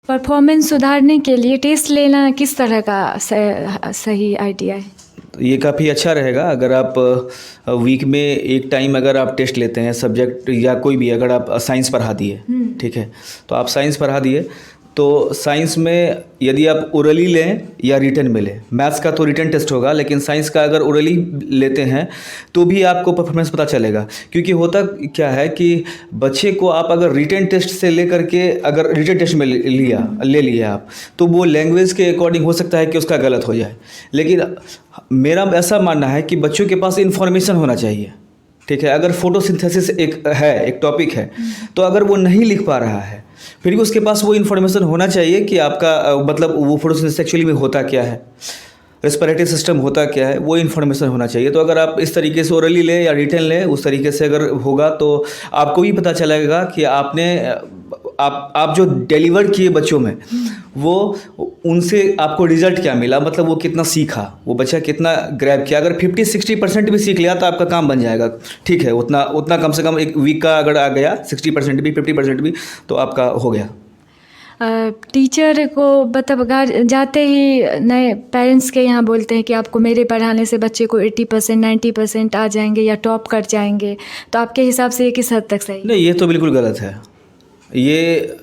Performance सुधारने के लिए टेस्ट लेना किस तरह का सही आइडिया है? तो ये काफ़ी अच्छा रहेगा अगर आप वीक में एक टाइम अगर आप टेस्ट लेते हैं सब्जेक्ट या कोई भी, अगर आप साइंस पढ़ा दिए, ठीक है, तो आप साइंस पढ़ा दिए तो साइंस में यदि आप ओरली लें या रिटन में लें, मैथ्स का तो रिटन टेस्ट होगा, लेकिन साइंस का अगर ओरली लेते हैं तो भी आपको परफॉर्मेंस पता चलेगा। क्योंकि होता क्या है कि बच्चे को आप अगर रिटन टेस्ट से लेकर के अगर रिटन टेस्ट में ले लिया आप, तो वो लैंग्वेज के अकॉर्डिंग हो सकता है कि उसका गलत हो जाए। लेकिन मेरा ऐसा मानना है कि बच्चों के पास इन्फॉर्मेशन होना चाहिए, ठीक है। अगर फोटोसिंथेसिस एक टॉपिक है, तो अगर वो नहीं लिख पा रहा है, फिर भी उसके पास वो इन्फॉर्मेशन होना चाहिए कि आपका मतलब वो फोटोसिंथेसिस एक्चुअली में होता क्या है, रेस्पिरेटरी सिस्टम होता क्या है, वो इन्फॉर्मेशन होना चाहिए। तो अगर आप इस तरीके से ओरली लें या रिटन लें, उस तरीके से अगर होगा तो आपको भी पता चलेगा कि आप जो डिलीवर किए बच्चों में, वो उनसे आपको रिजल्ट क्या मिला, मतलब वो कितना सीखा, वो बच्चा कितना ग्रैब किया। अगर 50-60% भी सीख लिया तो आपका काम बन जाएगा, ठीक है। उतना कम से कम एक वीक का अगर आ गया 60% भी 50% भी, तो आपका हो गया। टीचर को मतलब जाते ही नए पेरेंट्स के यहाँ बोलते हैं कि आपको मेरे पढ़ाने से बच्चे को 80% 90% आ जाएंगे या टॉप कर जाएंगे, तो आपके हिसाब से ये किस हद तक सही? नहीं, ये तो बिल्कुल गलत है। ये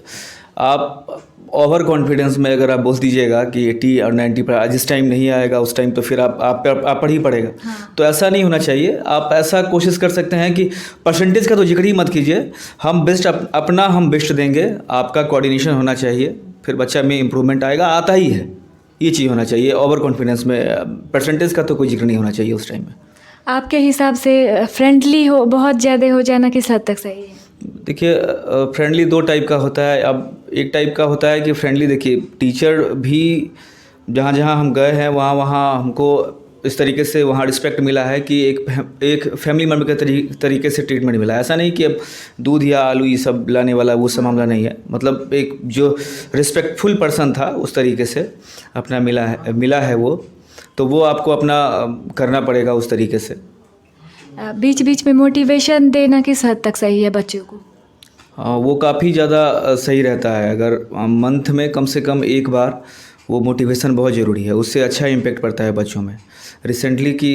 आप ओवर कॉन्फिडेंस में अगर आप बोल दीजिएगा कि 80 और 90 पर जिस टाइम नहीं आएगा उस टाइम तो फिर आप पढ़ ही पड़ेगा। हाँ। तो ऐसा नहीं होना चाहिए। आप ऐसा कोशिश कर सकते हैं कि परसेंटेज का तो जिक्र ही मत कीजिए, हम बेस्ट अपना हम बेस्ट देंगे, आपका कोऑर्डिनेशन होना चाहिए, फिर बच्चा में इम्प्रूवमेंट आएगा, आता ही है, ये चीज़ होना चाहिए। ओवर कॉन्फिडेंस में परसेंटेज का तो कोई जिक्र नहीं होना चाहिए उस टाइम में। आपके हिसाब से फ्रेंडली हो बहुत ज़्यादा हो जाना किस हद तक सही है? देखिए, फ्रेंडली दो टाइप का होता है। अब एक टाइप का होता है कि फ्रेंडली, देखिए टीचर भी जहाँ जहाँ हम गए हैं वहाँ हमको इस तरीके से वहाँ रिस्पेक्ट मिला है कि एक फैमिली मेम्बर के तरीके से ट्रीटमेंट मिला है। ऐसा नहीं कि अब दूध या आलू ये सब लाने वाला वो सब मामला नहीं है, मतलब एक जो रिस्पेक्टफुल पर्सन था उस तरीके से अपना मिला है वो, तो वो आपको अपना करना पड़ेगा उस तरीके से। बीच बीच में मोटिवेशन देना किस हद तक सही है बच्चों को? वो काफ़ी ज़्यादा सही रहता है। अगर मंथ में कम से कम एक बार वो मोटिवेशन बहुत ज़रूरी है, उससे अच्छा इम्पेक्ट पड़ता है बच्चों में। रिसेंटली की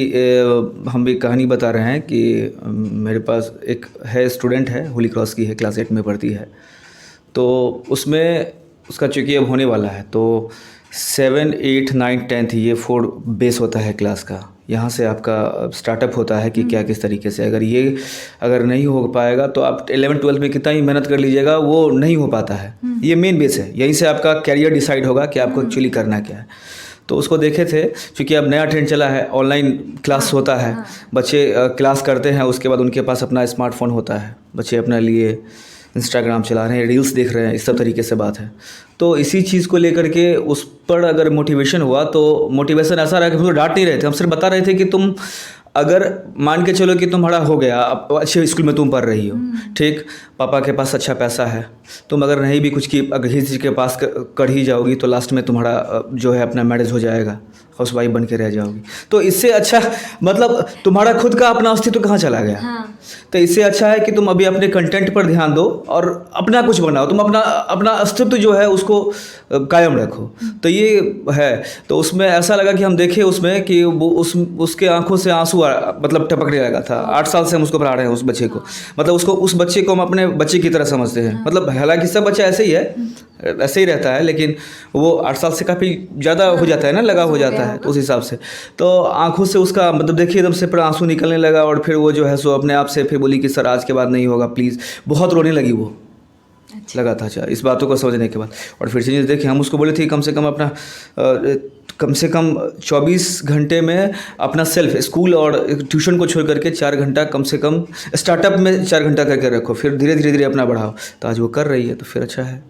हम एक कहानी बता रहे हैं कि मेरे पास एक है स्टूडेंट है, होली क्रॉस की है, क्लास 8 में पढ़ती है। तो उसमें उसका चूँकि अब होने वाला है, तो 7, 8, 9, 10 ये 4 बेस होता है क्लास का। यहाँ से आपका स्टार्टअप होता है कि क्या किस तरीके से, अगर नहीं हो पाएगा तो आप 11, 12 में कितना ही मेहनत कर लीजिएगा वो नहीं हो पाता है। ये मेन बेस है, यहीं से आपका कैरियर डिसाइड होगा कि आपको एक्चुअली करना क्या है। तो उसको देखे थे, क्योंकि अब नया ट्रेंड चला है, ऑनलाइन क्लास होता है, बच्चे क्लास करते हैं, उसके बाद उनके पास अपना स्मार्टफोन होता है, बच्चे अपने लिए इंस्टाग्राम चला रहे हैं, रील्स देख रहे हैं, इस सब तरीके से बात है। तो इसी चीज़ को लेकर के उस पर अगर मोटिवेशन हुआ, तो मोटिवेशन ऐसा रहा कि हम लोग डांट नहीं रहे थे, हम सिर्फ बता रहे थे कि तुम अगर मान के चलो कि तुम्हारा हो गया, अब अच्छे स्कूल में तुम पढ़ रही हो, ठीक, पापा के पास अच्छा पैसा है, तुम अगर नहीं भी कुछ की अगर किसी के पास कर ही जाओगी तो लास्ट में तुम्हारा जो है अपना मैरिज हो जाएगा, हाउस वाइफ बन के रह जाओगी। तो इससे अच्छा मतलब तुम्हारा खुद का अपना अस्तित्व कहाँ चला गया? हाँ। तो इससे अच्छा है कि तुम अभी अपने कंटेंट पर ध्यान दो और अपना कुछ बनाओ, तुम अपना अस्तित्व जो है उसको कायम रखो। तो ये है। तो उसमें ऐसा लगा कि हम देखे उसमें कि वो उसके आंखों से आंसू मतलब टपकने लगा था। 8 साल से हम उसको पढ़ा रहे हैं उस बच्चे को, मतलब उस बच्चे को हम अपने बच्चे की तरह समझते हैं। मतलब हालांकि सब बच्चा ऐसे ही है, ऐसे ही रहता है, लेकिन वो 8 साल से काफ़ी ज़्यादा हो जाता है ना, लगा हो जाता है, तो उस हिसाब से तो आंखों से उसका मतलब देखिए एकदम से पूरा आंसू निकलने लगा। और फिर वो जो है सो अपने आप से फिर बोली कि सर आज के बाद नहीं होगा प्लीज़, बहुत रोने लगी वो। अच्छा। लगा था अच्छा इस बातों को समझने के बाद। और फिर चीज़ देखिए, हम उसको बोले थे कम से कम अपना कम से कम 24 घंटे में अपना सेल्फ स्कूल और ट्यूशन को छोड़ करके 4 घंटा कम से कम स्टार्टअप में 4 घंटा करके रखो, फिर धीरे धीरे अपना बढ़ाओ। तो आज वो कर रही है, तो फिर अच्छा है।